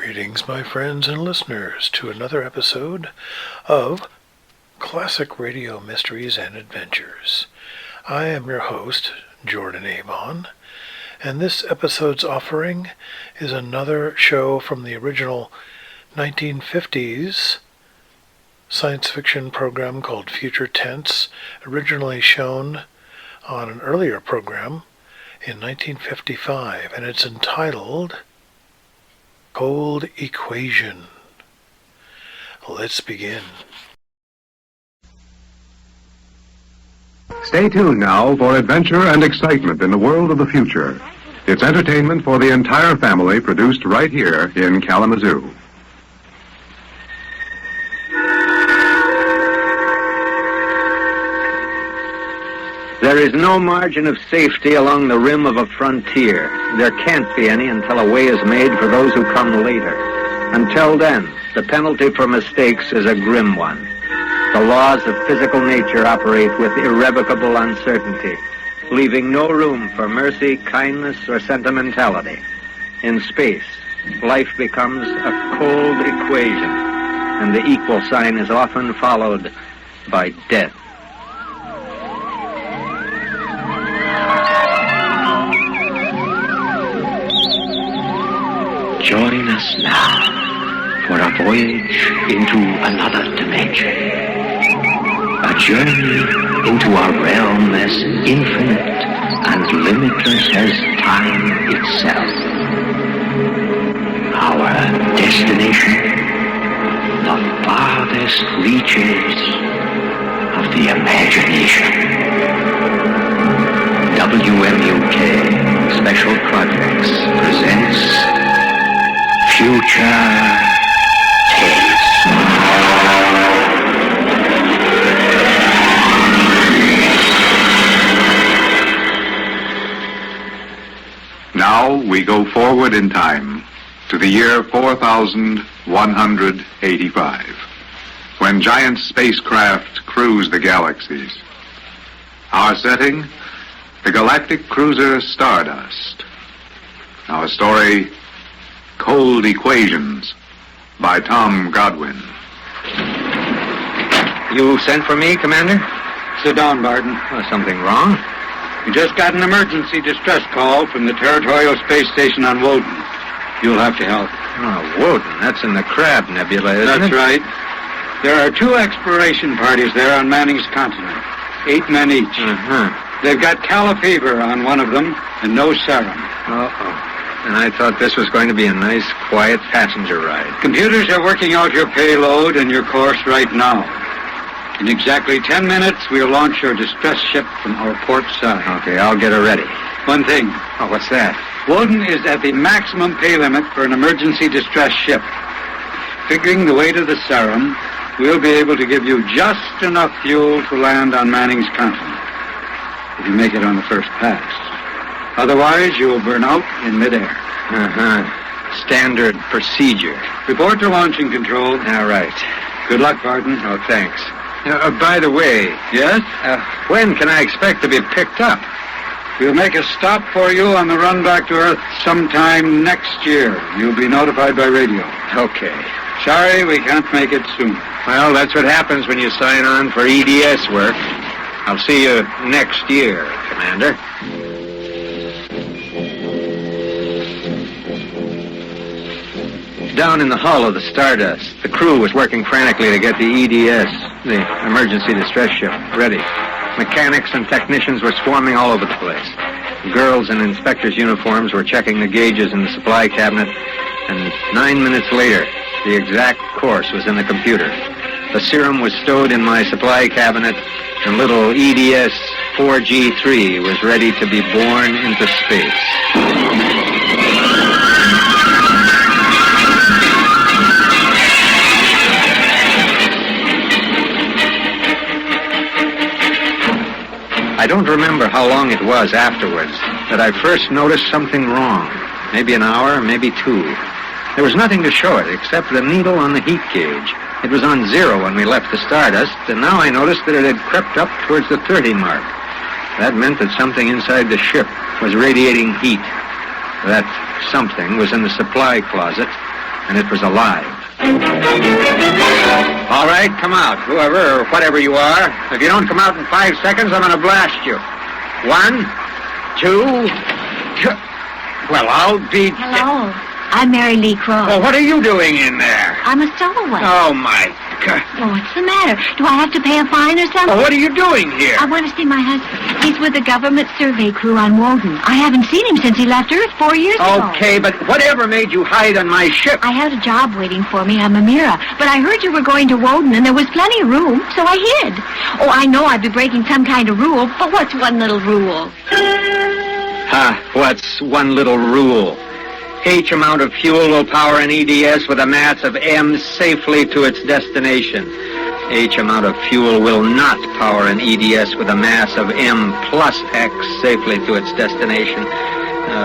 Greetings, my friends and listeners, to another episode of Classic Radio Mysteries and Adventures. I am your host, Jordan Avon, and this episode's offering is another show from the original 1950s science fiction program called Future Tense, originally shown on an earlier program in 1955, and it's entitled Cold Equation. Let's begin. Stay tuned now for adventure and excitement in the world of the future. It's entertainment for the entire family, produced right here in Kalamazoo. There is no margin of safety along the rim of a frontier. There can't be any until a way is made for those who come later. Until then, the penalty for mistakes is a grim one. The laws of physical nature operate with irrevocable uncertainty, leaving no room for mercy, kindness, or sentimentality. In space, life becomes a cold equation, and the equal sign is often followed by death. Join us now for a voyage into another dimension. A journey into a realm as infinite and limitless as time itself. Our destination, the farthest reaches of the imagination. WMUK Special Projects presents Future Tense. Now we go forward in time to the year 4185, when giant spacecraft cruise the galaxies. Our setting, the galactic cruiser Stardust. Our story, Cold Equations, by Tom Godwin. You sent for me, Commander? Sit down, Barton. Something wrong? We just got an emergency distress call from the Territorial Space Station on Woden. You'll have to help. Oh, Woden. That's in the Crab Nebula, isn't it? That's right. There are 2 exploration parties there on Manning's continent. 8 men each. Uh-huh. They've got Calla fever on one of them and no serum. Uh-oh. And I thought this was going to be a nice, quiet passenger ride. Computers are working out your payload and your course right now. In exactly 10 minutes, we'll launch your distress ship from our port side. Okay, I'll get her ready. One thing. Oh, what's that? Woden is at the maximum pay limit for an emergency distress ship. Figuring the weight of the serum, we'll be able to give you just enough fuel to land on Manning's continent, if you make it on the first pass. Otherwise, you will burn out in midair. Uh-huh. Standard procedure. Report to launching control. All right. Good luck, Barton. Oh, thanks. By the way... Yes? When can I expect to be picked up? We'll make a stop for you on the run back to Earth sometime next year. You'll be notified by radio. Okay. Sorry, we can't make it soon. Well, that's what happens when you sign on for EDS work. I'll see you next year, Commander. Down in the hull of the Stardust, the crew was working frantically to get the EDS, the emergency distress ship, ready. Mechanics and technicians were swarming all over the place. Girls in inspectors' uniforms were checking the gauges in the supply cabinet, and 9 minutes later, the exact course was in the computer. The serum was stowed in my supply cabinet, and little EDS 4G3 was ready to be born into space. I don't remember how long it was afterwards that I first noticed something wrong. Maybe an hour, maybe 2. There was nothing to show it except the needle on the heat gauge. It was on 0 when we left the Stardust, and now I noticed that it had crept up towards the 30 mark. That meant that something inside the ship was radiating heat. That something was in the supply closet, and it was alive. All right, come out, whoever or whatever you are. If you don't come out in 5 seconds, I'm going to blast you. 1, 2... Well, I'll be... Hello. I'm Mary Lee Cross. Well, what are you doing in there? I'm a stowaway. Oh, my God. Well, what's the matter? Do I have to pay a fine or something? Well, what are you doing here? I want to see my husband. He's with the government survey crew on Woden. I haven't seen him since he left Earth 4 years ago. Okay, but whatever made you hide on my ship? I had a job waiting for me on Mamira, but I heard you were going to Woden, and there was plenty of room, so I hid. Oh, I know I'd be breaking some kind of rule, but what's one little rule? What's one little rule? H amount of fuel will power an EDS with a mass of M safely to its destination. H amount of fuel will not power an EDS with a mass of M plus X safely to its destination.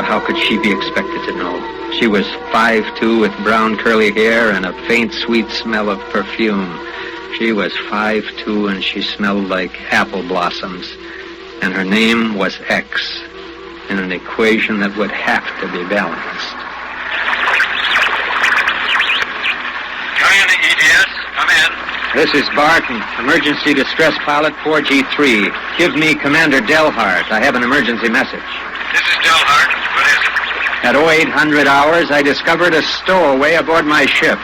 How could she be expected to know? She was 5'2" with brown curly hair and a faint sweet smell of perfume. She was 5'2" and she smelled like apple blossoms. And her name was X, in an equation that would have to be balanced. Coming in the EDS. Come in. This is Barton, emergency distress pilot 4G3. Give me Commander Delhart. I have an emergency message. This is Delhart. What is it? At 0800 hours, I discovered a stowaway aboard my ship.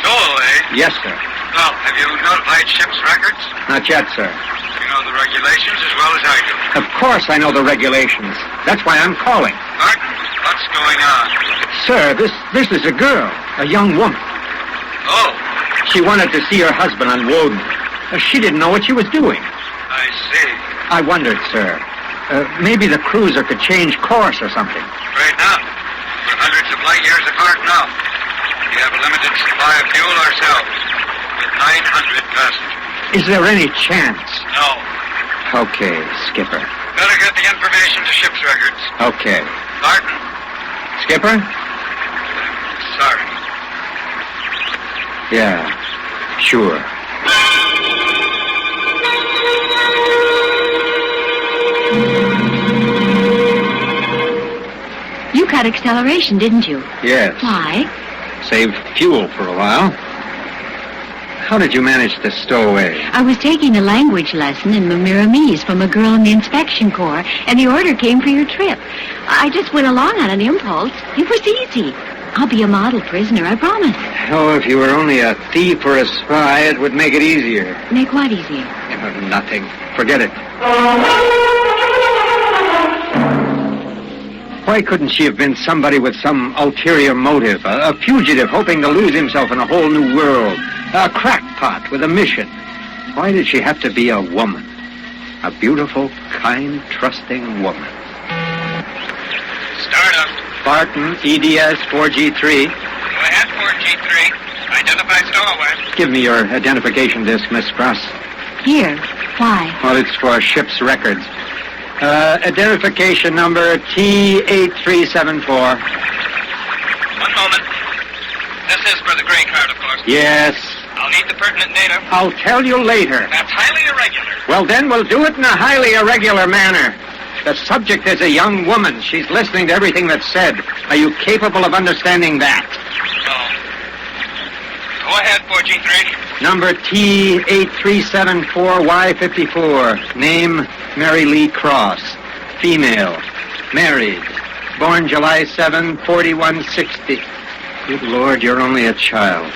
Stowaway? Yes, sir. Well, have you notified ship's records? Not yet, sir. You know the regulations as well as I do. Of course I know the regulations. That's why I'm calling. Barton, what's going on? Sir, this is a girl, a young woman. Oh, She wanted to see her husband on Woden. She didn't know what she was doing. I see. I wondered, sir. Maybe the cruiser could change course or something. Right now. We're hundreds of light years apart now. We have a limited supply of fuel ourselves, with 900 passengers. Is there any chance? No. Okay, Skipper. Better get the information to ship's records. Okay. Barton, Skipper? sorry. Yeah, sure. You cut acceleration, didn't you? Yes. Why? Saved fuel for a while. How did you manage to stow away? I was taking a language lesson in Mamiramese from a girl in the inspection corps, and the order came for your trip. I just went along on an impulse. It was easy. I'll be a model prisoner, I promise. Oh, if you were only a thief or a spy, it would make it easier. Make what easier? Nothing. Forget it. Why couldn't she have been somebody with some ulterior motive? A fugitive hoping to lose himself in a whole new world. A crackpot with a mission. Why did she have to be a woman? A beautiful, kind, trusting woman. Start up. Barton, EDS 4G3. Go ahead, 4G3. Identify stowaway. Give me your identification disc, Miss Cross. Here. Why? Well, it's for ship's records. Identification number T8374. One moment. This is for the gray card, of course. Yes. I'll need the pertinent data. I'll tell you later. That's highly irregular. Well, then we'll do it in a highly irregular manner. The subject is a young woman. She's listening to everything that's said. Are you capable of understanding that? No. Go ahead, 4G3. Number T8374Y54. Name, Mary Lee Cross. Female. Married. Born July 7, 4160. Good Lord, you're only a child.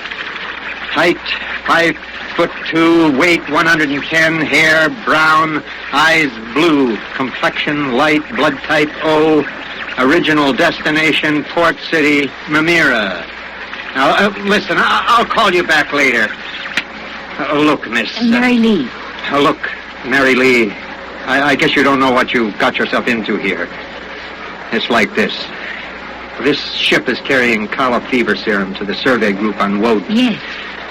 Height, 5'2", weight 110, hair brown, eyes blue, complexion light, blood type O, original destination Port City, Mamira. Now, listen, I'll call you back later. Look, Miss... Mary Lee. Look, Mary Lee, I guess you don't know what you got yourself into here. It's like this. This ship is carrying cholera fever serum to the survey group on Woden. Yes.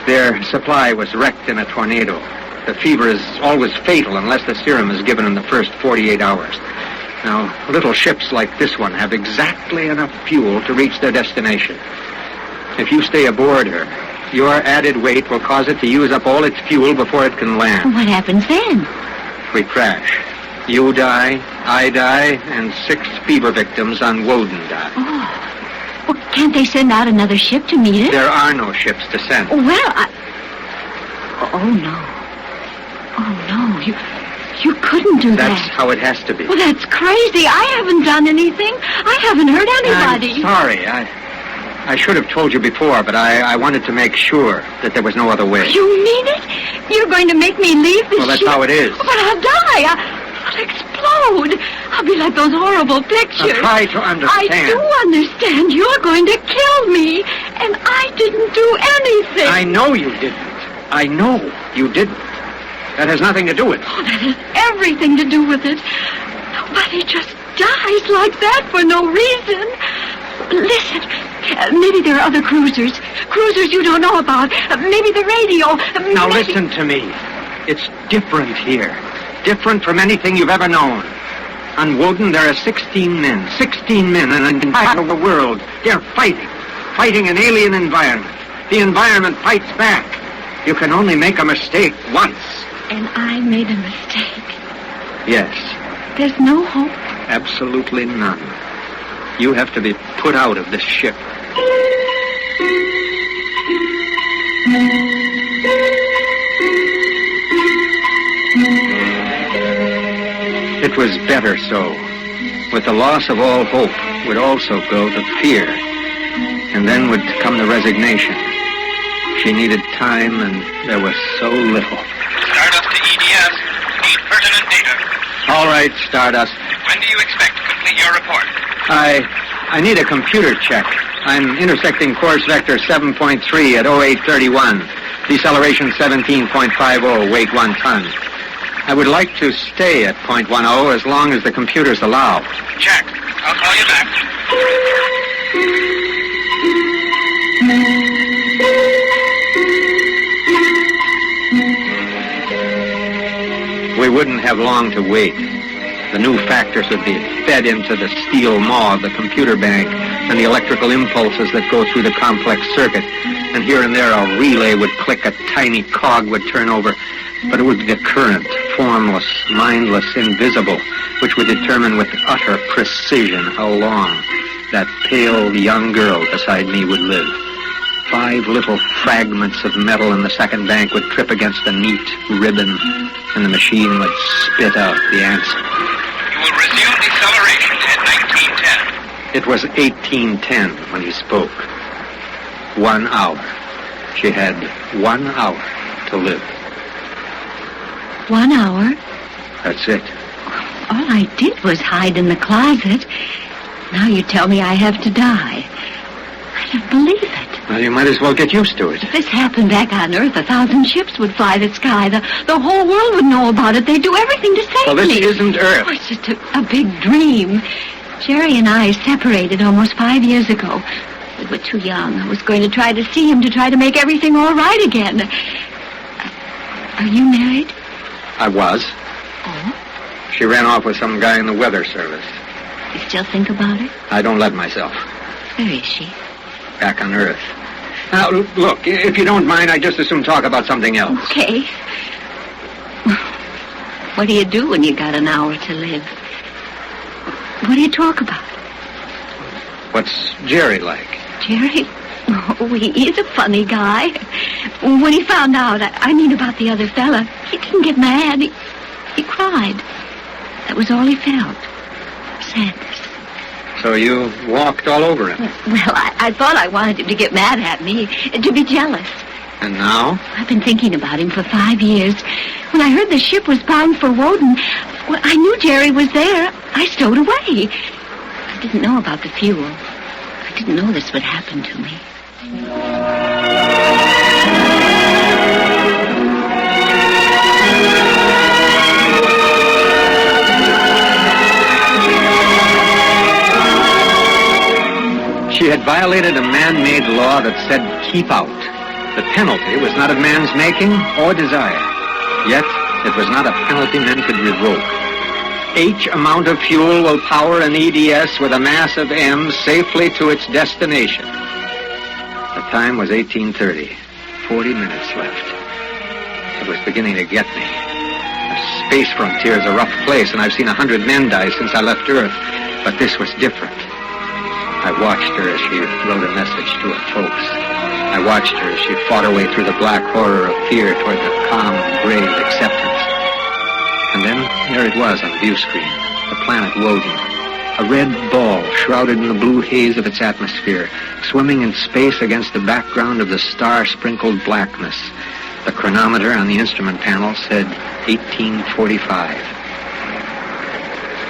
Their supply was wrecked in a tornado. The fever is always fatal unless the serum is given in the first 48 hours. Now, little ships like this one have exactly enough fuel to reach their destination. If you stay aboard her, your added weight will cause it to use up all its fuel before it can land. What happens then? We crash. You die, I die, and 6 fever victims on Woden die. Oh. Well, can't they send out another ship to meet it? There are no ships to send. Well, Oh, no. Oh, no. You couldn't do That's that. how it has to be. Well, that's crazy. I haven't done anything. I haven't hurt anybody. I'm sorry. I should have told you before, but I wanted to make sure that there was no other way. You mean it? You're going to make me leave this Well, that's ship? how it is. But I'll die. I'll explode. I'll be like those horrible pictures. Now try to understand. I do understand. You're going to kill me, and I didn't do anything. I know you didn't. I know you didn't. That has nothing to do with it. Oh, that has everything to do with it. Nobody just dies like that for no reason. Listen, maybe there are other cruisers. Cruisers you don't know about. Maybe the radio. Now maybe... listen to me. It's different here. Different from anything you've ever known. On Woden, there are 16 men. 16 men in an entire world. They're fighting. Fighting an alien environment. The environment fights back. You can only make a mistake once. And I made a mistake. Yes. There's no hope. Absolutely none. You have to be put out of this ship. It was better so. With the loss of all hope would also go the fear. And then would come the resignation. She needed time, and there was so little. Stardust to EDS. Need pertinent data. All right, Stardust. When do you expect to complete your report? I need a computer check. I'm intersecting course vector 7.3 at 0831. Deceleration 17.50, weight 1 ton. I would like to stay at 0.10 as long as the computers allow. Check. I'll call you back. We wouldn't have long to wait. The new factors would be fed into the steel maw of the computer bank and the electrical impulses that go through the complex circuit. And here and there a relay would click, a tiny cog would turn over. But it would be the current, formless, mindless, invisible, which would determine with utter precision how long that pale young girl beside me would live. 5 little fragments of metal in the second bank would trip against a neat ribbon, and the machine would spit out the answer. You will resume deceleration at 1910. It was 1810 when he spoke. 1 hour. She had 1 hour to live. 1 hour? That's it. All I did was hide in the closet. Now you tell me I have to die. I don't believe it. Well, you might as well get used to it. If this happened back on Earth, 1,000 ships would fly the sky. The whole world would know about it. They'd do everything to save Well, this me. isn't Earth. Oh, it's just a big dream. Jerry and I separated almost 5 years ago. We were too young. I was going to try to see him to try to make everything all right again. Are you married? I was. Oh? She ran off with some guy in the weather service. You still think about it? I don't let myself. Where is she? Back on Earth. Now, look, if you don't mind, I'd just as soon talk about something else. Okay. What do you do when you got an hour to live? What do you talk about? What's Jerry like? Jerry? Oh, he's a funny guy. When he found out, I mean about the other fella, he didn't get mad. He cried. That was all he felt. Sadness. So you walked all over him. Well, I thought I wanted him to get mad at me, to be jealous. And now? I've been thinking about him for 5 years. When I heard the ship was bound for Woden, well, I knew Jerry was there. I stowed away. I didn't know about the fuel. I didn't know this would happen to me. She had violated a man-made law that said keep out. The penalty was not of man's making or desire. Yet, it was not a penalty men could revoke. H amount of fuel will power an EDS with a mass of M safely to its destination. The time was 1830. 40 minutes left. It was beginning to get me. The space frontier is a rough place, and I've seen 100 men die since I left Earth. But this was different. I watched her as she wrote a message to her folks. I watched her as she fought her way through the black horror of fear toward the calm, grave acceptance. And then there it was on the view screen, the planet Woden. A red ball shrouded in the blue haze of its atmosphere, swimming in space against the background of the star-sprinkled blackness. The chronometer on the instrument panel said 1845.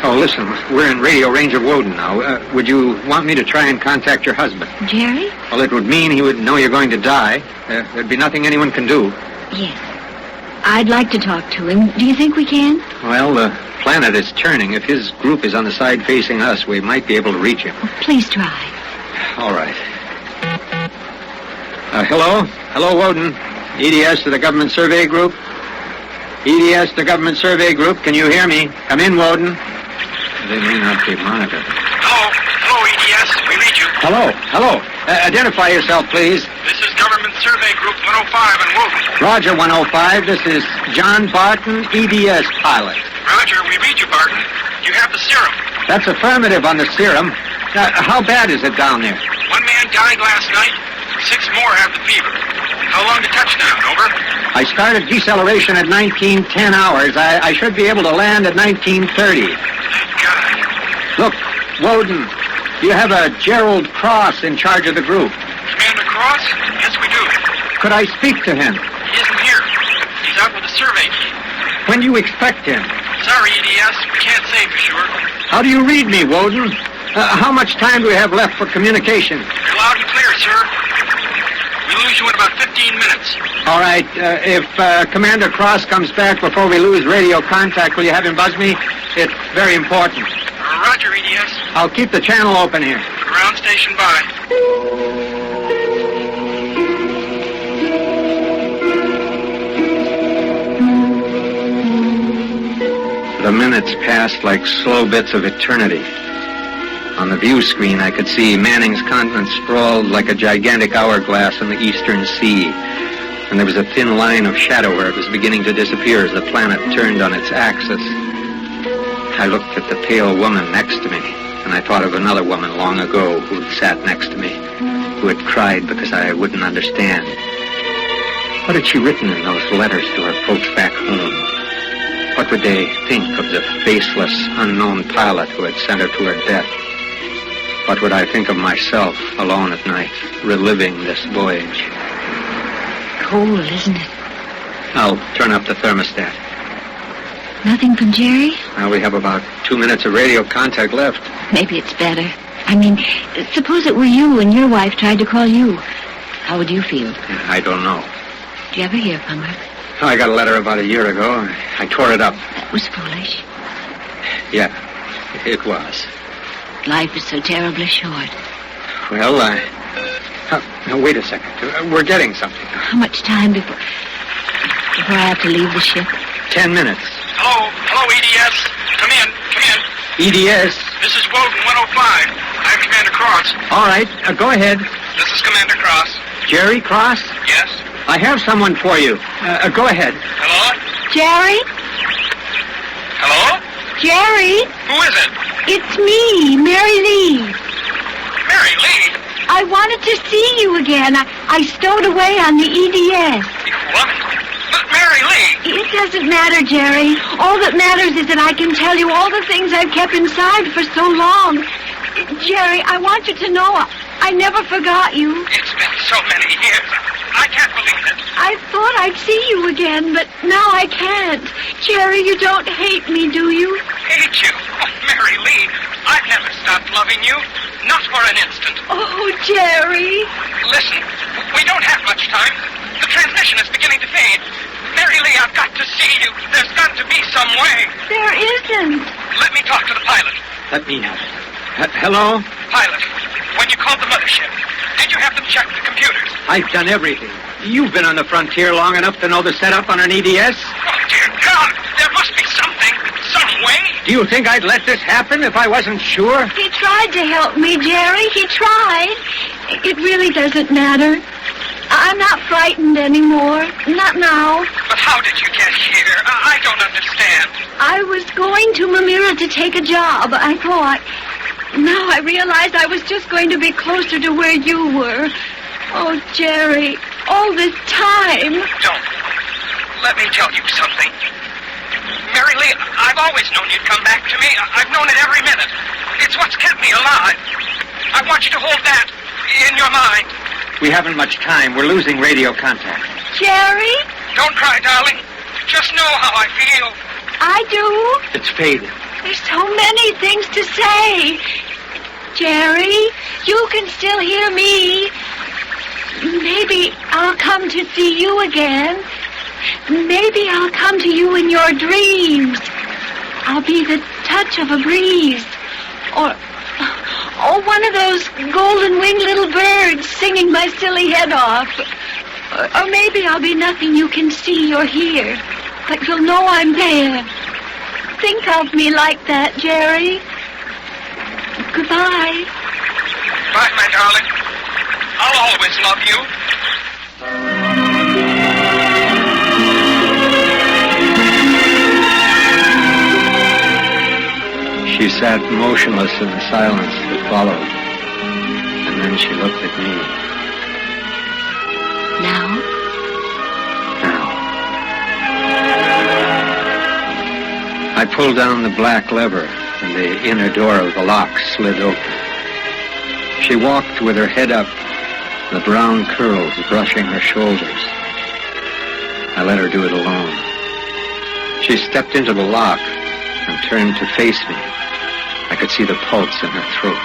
Oh, listen, we're in radio range of Woden now. Would you want me to try and contact your husband? Jerry? Well, it would mean he would know you're going to die. There'd be nothing anyone can do. Yes. I'd like to talk to him. Do you think we can? Well, the planet is turning. If his group is on the side facing us, we might be able to reach him. Oh, please try. All right. Hello? Hello, Woden. EDS to the Government Survey Group? EDS to Government Survey Group. Can you hear me? Come in, Woden. They may not be monitored. Hello, EDS. We read you. Hello. Identify yourself, please. This is Government Survey Group 105 in Woden. Roger, 105. This is John Barton, EDS pilot. Roger, we read you, Barton. You have the serum. That's affirmative on the serum. How bad is it down there? 1 man died last night. 6 more have the fever. How long to touchdown? Over. I started deceleration at 1910 hours. I should be able to land at 1930. God. Look, Woden, you have a Gerald Cross in charge of the group. Commander Cross? Yes, we do. Could I speak to him? He isn't here. He's out with the survey team. When do you expect him? Sorry, EDS. We can't say for sure. How do you read me, Woden? How much time do we have left for communication? You're loud and clear, sir. We lose you in about 15 minutes. All right. If Commander Cross comes back before we lose radio contact, will you have him buzz me? It's very important. Roger, EDS. I'll keep the channel open here. Ground station by. The minutes passed like slow bits of eternity. On the view screen, I could see Manning's continent sprawled like a gigantic hourglass in the eastern sea. And there was a thin line of shadow where it was beginning to disappear as the planet turned on its axis. I looked at the pale woman next to me, and I thought of another woman long ago who had sat next to me, who had cried because I wouldn't understand. What had she written in those letters to her folks back home? What would they think of the faceless, unknown pilot who had sent her to her death? What would I think of myself, alone at night, reliving this voyage? Cold, isn't it? I'll turn up the thermostat. Nothing from Jerry? Now we have about 2 minutes of radio contact left. Maybe it's better. I mean, suppose it were you and your wife tried to call you. How would you feel? I don't know. Do you ever hear from her? I got a letter about a year ago. I tore it up. That was foolish. Yeah, it was. Life is so terribly short. Well, now, wait a second. We're getting something. How much time before I have to leave the ship? 10 minutes. Hello, EDS. Come in. EDS. This is Woden 105. I'm Commander Cross. All right, go ahead. This is Commander Cross. Jerry Cross? Yes? I have someone for you. Go ahead. Hello? Jerry? Hello? Jerry? Who is it? It's me, Mary Lee. Mary Lee? I wanted to see you again. I stowed away on the EDS. What? But Mary Lee? It doesn't matter, Jerry. All that matters is that I can tell you all the things I've kept inside for so long. Jerry, I want you to know I never forgot you. It's been so many years. I can't believe it. I thought I'd see you again, but now I can't. Jerry, you don't hate me, do you? Hate you? Oh, Mary Lee, I've never stopped loving you. Not for an instant. Oh, Jerry. Listen, we don't have much time. The transmission is beginning to fade. Mary Lee, I've got to see you. There's got to be some way. There isn't. Let me talk to the pilot. Let me have it. Hello? Pilot, when you called the mothership, did you have them check the computers? I've done everything. You've been on the frontier long enough to know the setup on an EDS. Oh, dear God, there must be something, some way. Do you think I'd let this happen if I wasn't sure? He tried to help me, Jerry. He tried. It really doesn't matter. I'm not frightened anymore. Not now. But how did you get here? I don't understand. I was going to Mamira to take a job, I thought. Now I realized I was just going to be closer to where you were. Oh, Jerry, all this time. Don't. Let me tell you something. Mary Lee, I've always known you'd come back to me. I've known it every minute. It's what's kept me alive. I want you to hold that in your mind. We haven't much time. We're losing radio contact. Jerry? Don't cry, darling. Just know how I feel. I do. It's fading. There's so many things to say. Jerry, you can still hear me. Maybe I'll come to see you again. Maybe I'll come to you in your dreams. I'll be the touch of a breeze. Or one of those golden-winged little birds singing my silly head off. Or maybe I'll be nothing you can see or hear, but you'll know I'm there. Think of me like that, Jerry. Goodbye. Bye, my darling. I'll always love you. She sat motionless in the silence that followed. And then she looked at me. Now? Now. I pulled down the black lever, and the inner door of the lock slid open. She walked with her head up, the brown curls brushing her shoulders. I let her do it alone. She stepped into the lock and turned to face me. I could see the pulse in her throat.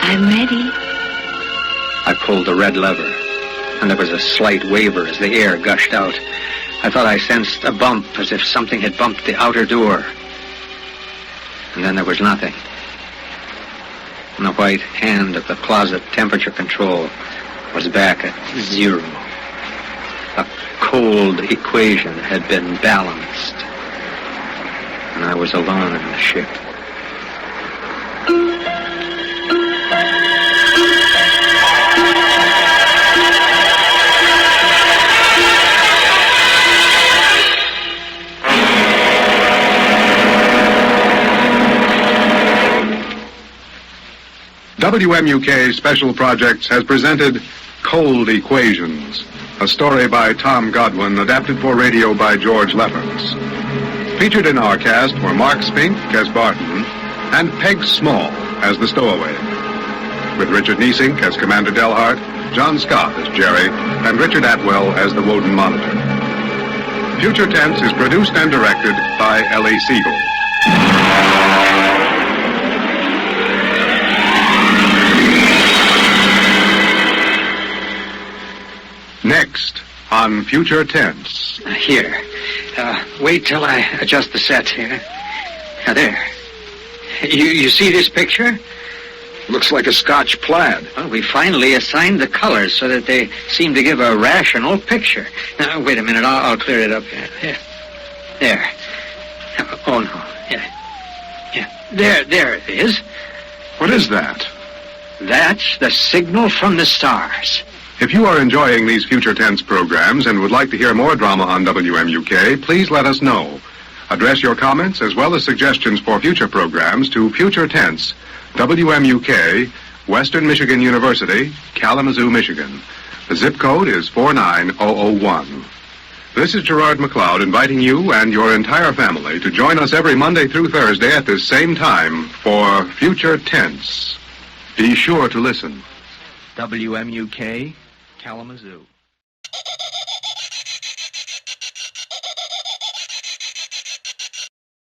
I'm ready. I pulled the red lever, and there was a slight waver as the air gushed out. I thought I sensed a bump, as if something had bumped the outer door. And then there was nothing. And the white hand at the closet temperature control was back at 0. A cold equation had been balanced. And I was alone in the ship. WMUK Special Projects has presented Cold Equations, a story by Tom Godwin, adapted for radio by George Lefferts. Featured in our cast were Mark Spink as Barton and Peg Small as the stowaway, with Richard Niesink as Commander Delhart, John Scott as Jerry, and Richard Atwell as the Woden Monitor. Future Tense is produced and directed by Ellie Siegel. Next on Future Tense. Here. Wait till I adjust the sets here. Now, there. You see this picture? Looks like a Scotch plaid. Well, we finally assigned the colors so that they seem to give a rational picture. Now, wait a minute. I'll clear it up here. Yeah. There. Oh, no. Yeah. There it is. What is that? That's the signal from the stars. If you are enjoying these Future Tense programs and would like to hear more drama on WMUK, please let us know. Address your comments as well as suggestions for future programs to Future Tense, WMUK, Western Michigan University, Kalamazoo, Michigan. The zip code is 49001. This is Gerard McLeod inviting you and your entire family to join us every Monday through Thursday at this same time for Future Tense. Be sure to listen. WMUK, Kalamazoo.